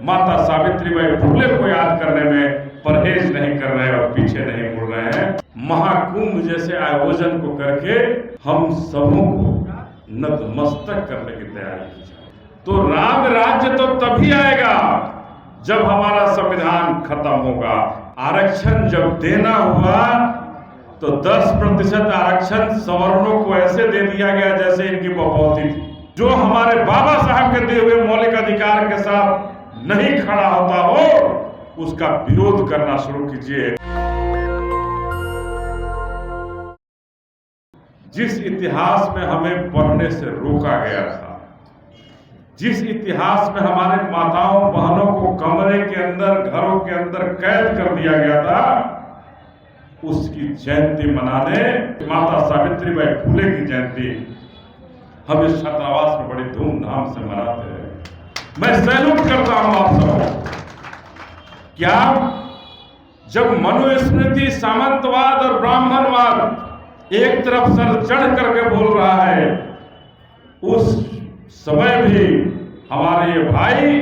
माता सावित्रीबाई फुले को याद करने में परहेज नहीं कर रहे और पीछे नहीं मुड़ रहे हैं। महाकुंभ जैसे आयोजन को करके हम सबों को नतमस्तक करने की तैयारी की जाए। तो राम राज्य तो तभी आएगा जब हमारा संविधान खत्म होगा। आरक्षण जब देना हुआ तो 10% आरक्षण सवर्णों को ऐसे दे दिया गया जैसे इनकी बपौती थी। जो हमारे बाबा साहब के दिए हुए मौलिक अधिकार के साथ नहीं खड़ा होता हो उसका विरोध करना शुरू कीजिए। जिस इतिहास में हमें पढ़ने से रोका गया था, जिस इतिहास में हमारे माताओं बहनों को कमरे के अंदर घरों के अंदर कैद कर दिया गया था, उसकी जयंती मनाने माता सावित्रीबाई फुले की जयंती हम इस छात्रावास में बड़ी धूमधाम से मनाते हैं। मैं सैल्यूट करता हूं आप सबको। क्या जब मनुस्मृति सामंतवाद और ब्राह्मणवाद एक तरफ सर चढ़ करके बोल रहा है, उस समय भी हमारे ये भाई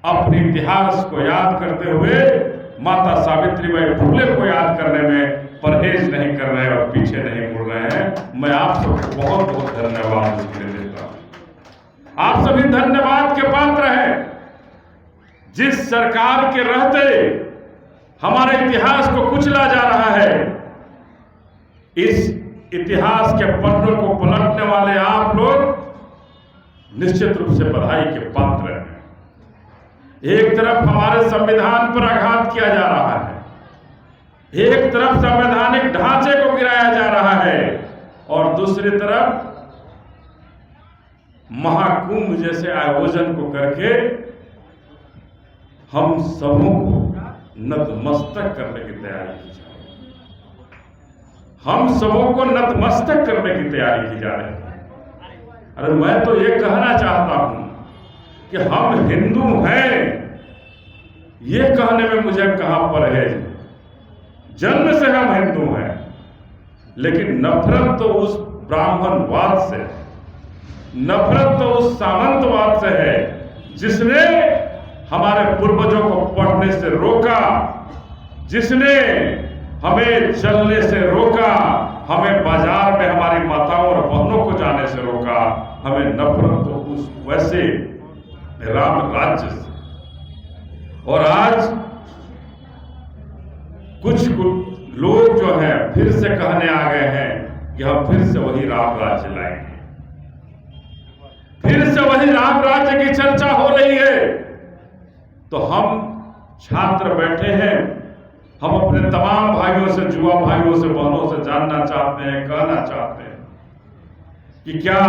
अपने इतिहास को याद करते हुए माता सावित्रीबाई फुले को याद करने में परहेज नहीं कर रहे और पीछे नहीं मुड़ रहे हैं। मैं आप सबको बहुत बहुत धन्यवाद इसके लिए देता हूं। आप सभी धन्यवाद के पात्र हैं। जिस सरकार के रहते हमारे इतिहास को कुचला जा रहा है, इस इतिहास के पन्नों को पलटने वाले आप लोग निश्चित रूप से बधाई के पात्र हैं। एक तरफ हमारे संविधान पर आघात किया जा रहा है, एक तरफ संवैधानिक ढांचे को गिराया जा रहा है और दूसरी तरफ महाकुंभ जैसे आयोजन को करके हम सबों को नतमस्तक करने की तैयारी की जा रही है। हम सबों को नतमस्तक करने की तैयारी की जा रही है। अरे मैं तो ये कहना चाहता हूं कि हम हिंदू हैं, ये कहने में मुझे कहां पर है। जन्म से हम हिंदू हैं, लेकिन नफरत तो उस ब्राह्मणवाद से, नफरत तो उस सामंतवाद से है जिसने हमारे पूर्वजों को पढ़ने से रोका, जिसने हमें चलने से रोका, हमें बाजार में हमारी माताओं और बहनों को जाने से रोका। हमें नफरत तो उस वैसे राम राज्य से। और आज कुछ लोग जो हैं फिर से कहने आ गए हैं कि हम फिर से वही राम राज्य लाएंगे, फिर से वही राम राज्य की चर्चा हो रही है। तो हम छात्र बैठे हैं, हम अपने तमाम भाइयों से, युवा भाइयों से, बहनों से जानना चाहते हैं, कहना चाहते हैं कि क्या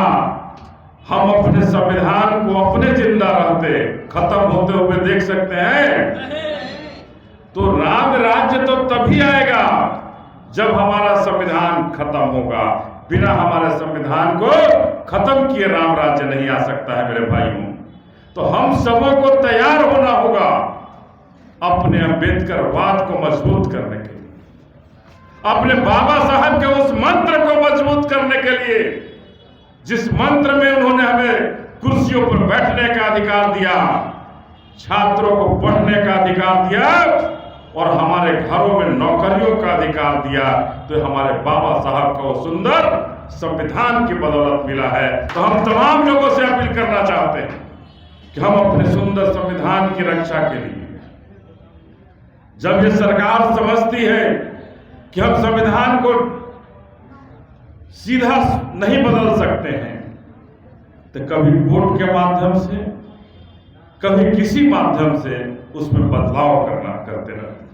हम अपने संविधान को अपने जिंदा रहते खत्म होते हुए देख सकते हैं? तो राम राज्य तो तभी आएगा जब हमारा संविधान खत्म होगा। बिना हमारे संविधान को खत्म किए राम राज्य नहीं आ सकता है मेरे भाइयों। तो हम सबों को तैयार होना होगा अपने अम्बेडकरवाद को मजबूत करने के लिए, अपने बाबा साहब के उस मंत्र को मजबूत करने के लिए, जिस मंत्र में उन्होंने हमें कुर्सियों पर बैठने का अधिकार दिया, छात्रों को पढ़ने का अधिकार दिया और हमारे घरों में नौकरियों का अधिकार दिया। तो हमारे बाबा साहब को सुंदर संविधान की बदौलत मिला है। तो हम तमाम लोगों से अपील करना चाहते हैं कि हम अपने सुंदर संविधान की रक्षा के लिए, जब ये सरकार समझती है कि हम संविधान को सीधा नहीं बदल सकते हैं, तो कभी वोट के माध्यम से, कभी किसी माध्यम से उसमें बदलाव करते रहते हैं।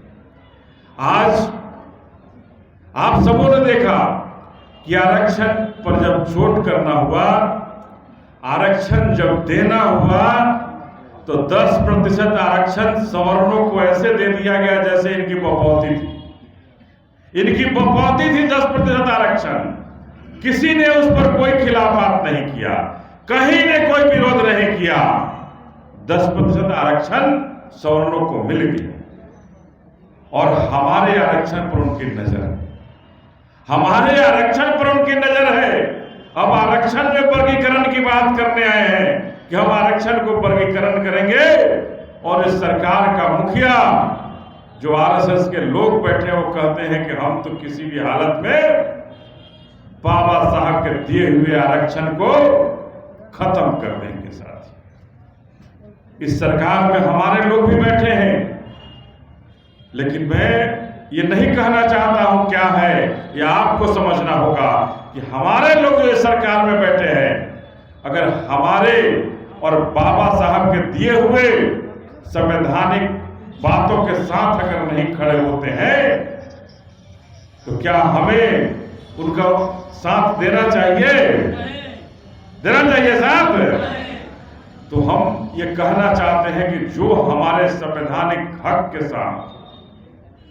आज आप सबों ने देखा कि आरक्षण पर जब चोट करना हुआ, आरक्षण जब देना हुआ, तो 10% आरक्षण सवर्णों को ऐसे दे दिया गया जैसे इनकी बपौती थी। इनकी बपौती थी 10% आरक्षण। किसी ने उस पर कोई खिलाफत नहीं किया, कहीं ने कोई विरोध नहीं किया। 10% आरक्षण सवर्णों को मिल गया और हमारे आरक्षण पर उनकी नजर है, हमारे आरक्षण पर उनकी नजर है। अब आरक्षण में वर्गीकरण की बात करने आए हैं कि हम आरक्षण को वर्गीकरण करेंगे और इस सरकार का मुखिया जो आरएसएस के लोग बैठे वो कहते हैं कि हम तो किसी भी हालत में बाबा साहब के दिए हुए आरक्षण को खत्म कर देंगे। साथ इस सरकार में हमारे लोग भी बैठे हैं, लेकिन मैं ये नहीं कहना चाहता हूं क्या है, यह आपको समझना होगा कि हमारे लोग जो इस सरकार में बैठे हैं, अगर हमारे और बाबा साहब के दिए हुए संवैधानिक बातों के साथ अगर नहीं खड़े होते हैं तो क्या हमें उनका साथ देना चाहिए साथ? तो हम ये कहना चाहते हैं कि जो हमारे संवैधानिक हक के साथ,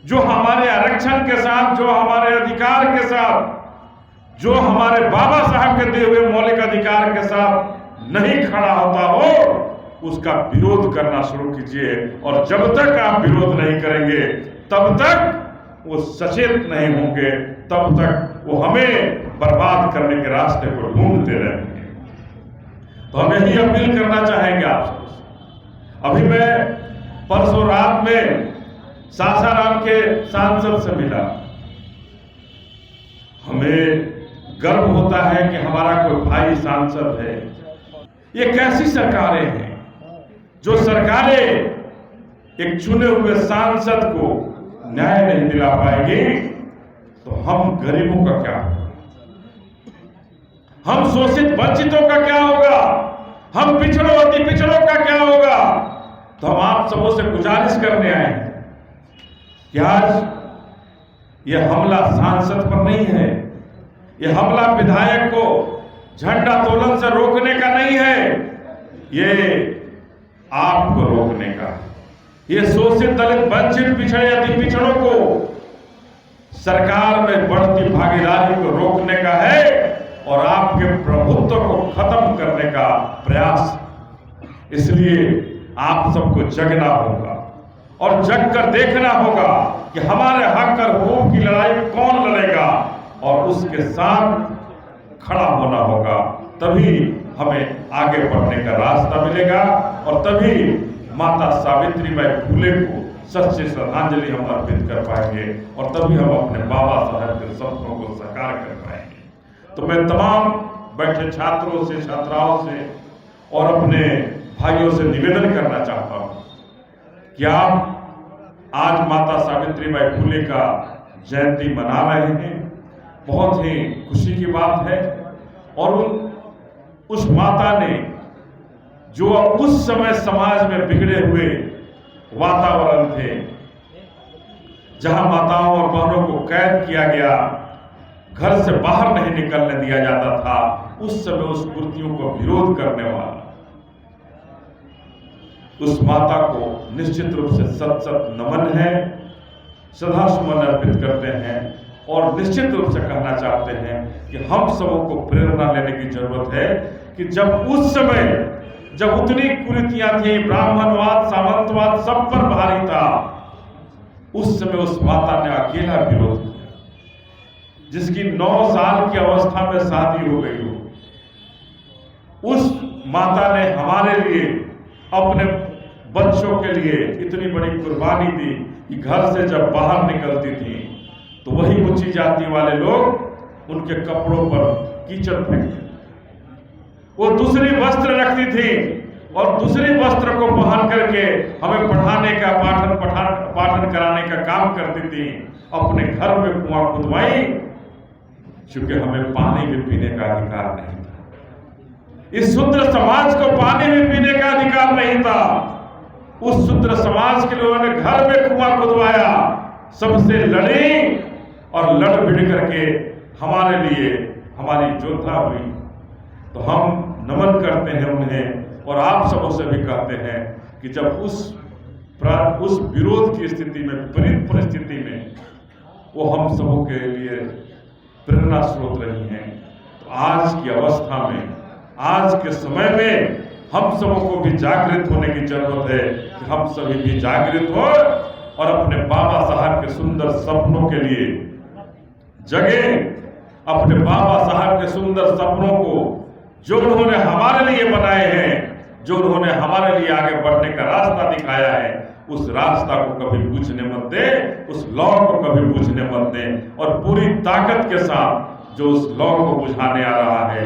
जो हमारे आरक्षण के साथ, जो हमारे अधिकार के साथ, जो हमारे बाबा साहब के दिए हुए मौलिक अधिकार के साथ नहीं खड़ा होता हो, उसका विरोध करना शुरू कीजिए। और जब तक आप विरोध नहीं करेंगे तब तक वो सचेत नहीं होंगे, तब तक वो हमें बर्बाद करने के रास्ते को ढूंढते रहेंगे। तो हम यही अपील करना चाहेंगे आप सबसे। अभी मैं परसों रात में सासाराम के सांसद से मिला। हमें गर्व होता है कि हमारा कोई भाई सांसद है। ये कैसी सरकारें हैं जो सरकारें एक चुने हुए सांसद को न्याय नहीं दिला पाएगी, तो हम गरीबों का क्या होगा, हम शोषित वंचितों का क्या होगा, हम पिछड़ों अति पिछड़ों का क्या होगा। तो हम आप सबों से गुजारिश करने आए हैं कि आज यह हमला सांसद पर नहीं है, यह हमला विधायक को झंडा तोलन से रोकने का नहीं है, ये आपको रोकने का, ये शोषित दलित वंचित पिछड़े अति पिछड़ों को सरकार में बढ़ती भागीदारी को रोकने का है और आपके प्रभुत्व को खत्म करने का प्रयास। इसलिए आप सबको जगना होगा और जग कर देखना होगा कि हमारे हक और हुकूक की लड़ाई कौन लड़ेगा, और उसके साथ खड़ा होना होगा। तभी हमें आगे बढ़ने का रास्ता मिलेगा और तभी माता सावित्रीबाई फुले को सच्ची श्रद्धांजलि हम अर्पित कर पाएंगे और तभी हम अपने बाबा साहब के सपनों को साकार कर पाएंगे। तो मैं तमाम बैठे छात्रों से, छात्राओं से और अपने भाइयों से निवेदन करना चाहता हूं कि आप आज माता सावित्रीबाई फुले का जयंती मना रहे हैं, बहुत ही खुशी की बात है। और उस माता ने जो उस समय समाज में बिगड़े हुए वातावरण थे, जहां माताओं और बहनों को कैद किया गया, घर से बाहर नहीं निकलने दिया जाता था, उस समय उस कुर्तियों को विरोध करने वाला उस माता को निश्चित रूप से सत सत नमन है, श्रद्धा सुमन अर्पित करते हैं और निश्चित रूप से कहना चाहते हैं कि हम सबों को प्रेरणा लेने की जरूरत है कि जब उस समय जब उतनी कुरीतियां थी, ब्राह्मणवाद, सामंतवाद सब पर भारी था, उस समय उस माता ने अकेला विरोध किया। जिसकी 9 साल की अवस्था में शादी हो गई हो, उस माता ने हमारे लिए, अपने बच्चों के लिए इतनी बड़ी कुर्बानी दी कि घर से जब बाहर निकलती थी तो वही ऊंची जाति वाले लोग उनके कपड़ों पर कीचड़ फेंकते, वो दूसरी वस्त्र रखती थी और दूसरी वस्त्र को पहन करके हमें पढ़ाने का, पाठन कराने का काम करती थी। अपने घर में कुआं खुदवाई, क्योंकि हमें पानी भी पीने का अधिकार नहीं था। इस शूद्र समाज को पानी भी पीने का अधिकार नहीं था। उस शूद्र समाज के लोगों ने घर में कुआं खुदवाया, सबसे लड़ी और लड़ भिड़ करके हमारे लिए हमारी योद्धा हुई। तो हम नमन करते हैं उन्हें और आप सबों से भी कहते हैं कि जब उस विरोध की स्थिति में, विपरीत परिस्थिति में वो हम सबों के लिए प्रेरणा स्रोत रही हैं, तो आज की अवस्था में, आज के समय में हम सबों को भी जागृत होने की जरूरत है कि हम सभी भी जागृत हो और अपने बाबा साहब के सुंदर सपनों के लिए जगे। अपने बाबा साहब के सुंदर सपनों को जो उन्होंने हमारे लिए बनाए हैं जो उन्होंने हमारे लिए आगे बढ़ने का रास्ता दिखाया है, उस रास्ता को कभी पूछने मत दे, उस लौ को कभी पूछने मत दे, और पूरी ताकत के साथ जो उस लौ को बुझाने आ रहा है,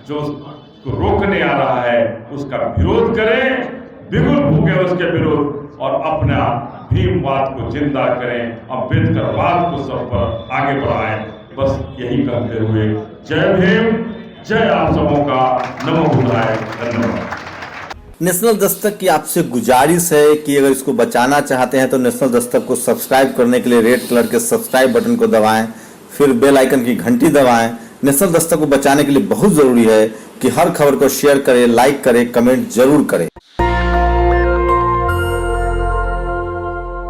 जो उसको रोकने आ रहा है, उसका विरोध करें, बिगुल फूके उसके विरोध, और अपना भीमवाद को जिंदा करें, अम्बेडकरवाद को सब पर आगे बढ़ाएं। बस यही कहते हुए जय भीम, जय आप सबों का, नमो बुद्धाय, धन्यवाद। नेशनल दस्तक की आपसे गुजारिश है कि अगर इसको बचाना चाहते हैं तो नेशनल दस्तक को सब्सक्राइब करने के लिए रेड कलर के सब्सक्राइब बटन को दबाएं, फिर बेल आइकन की घंटी दबाएं। नेशनल दस्तक को बचाने के लिए बहुत जरूरी है कि हर खबर को शेयर करें, लाइक करें, कमेंट जरूर करें।